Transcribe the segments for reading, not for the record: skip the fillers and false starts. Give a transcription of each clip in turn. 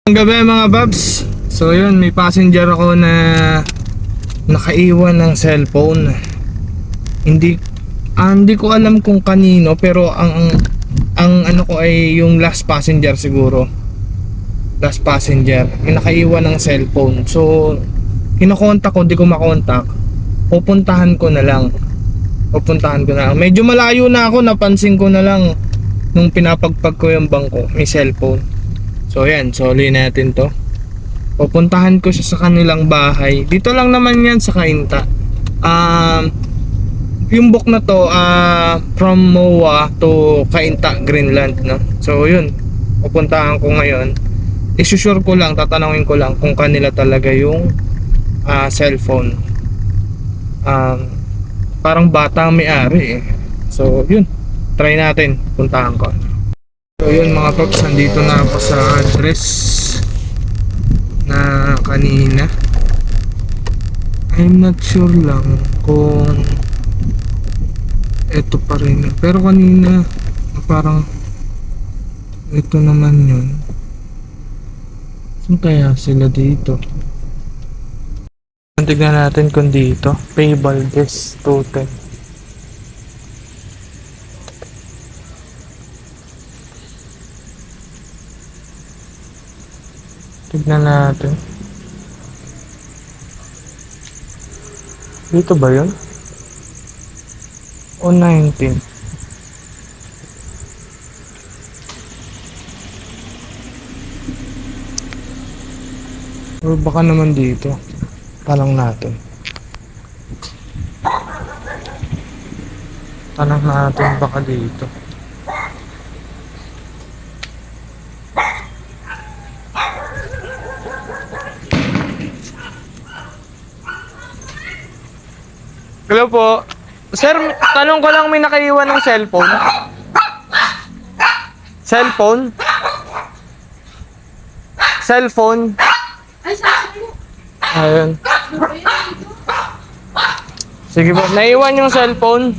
Ang gabi mga Babs. So yun, may passenger ako na nakaiwan ng cellphone. Hindi ko alam kung kanino, pero ang ano ko ay yung last passenger siguro. Last passenger, may nakaiwan ng cellphone. So kinokontak ko, hindi ko makontak. Pupuntahan ko na lang. Medyo malayo na ako, napansin ko na lang nung pinapagpag ko yung bangko, may cellphone. So yan, soli natin to. Pupuntahan ko siya sa kanilang bahay. Dito lang naman yan sa Cainta. Yung book na to, from MOA to Cainta, Greenland, no? So yun, pupuntahan ko ngayon. Isusure ko lang, tatanungin ko lang kung kanila talaga yung cellphone. Parang bata ang may-ari eh. So yun, try natin, puntahan ko. So yun mga paps, nandito na ako sa address na kanina. I'm not sure lang kung eto pa rin, pero kanina parang ito naman yun. Saan kaya sila dito? Tignan natin kung dito Pay Valdez 210. Tignan natin. Dito ba yun? O 19? O baka naman dito. Tanong natin. Baka dito. Hello po. Sir, tanong ko lang, may nakaiwan ng cellphone? Cellphone? Ay, sasabi mo. Ayun. Sige po, naiwan yung cellphone.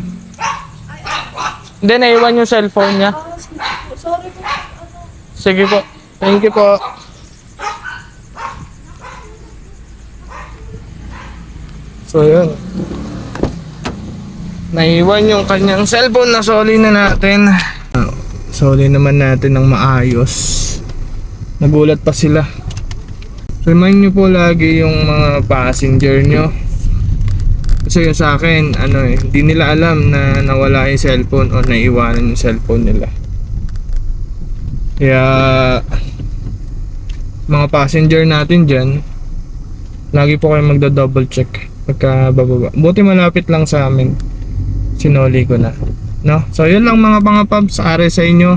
Hindi, naiwan yung cellphone niya. Sorry po. Sige po, thank you po. So yun, naiwan yung kanyang cellphone, na soli na natin. Soli naman natin ng maayos. Nagulat pa sila. Remind nyo po lagi yung mga passenger nyo. Kasi yung sa akin, hindi nila alam na nawala yung cellphone o naiwanan yung cellphone nila. Kaya mga passenger natin dyan, lagi po kayo magda-double check pagka bababa. Buti malapit lang sa amin, sinoli ko na, no? So yun lang mga pangapabs, are sa inyo.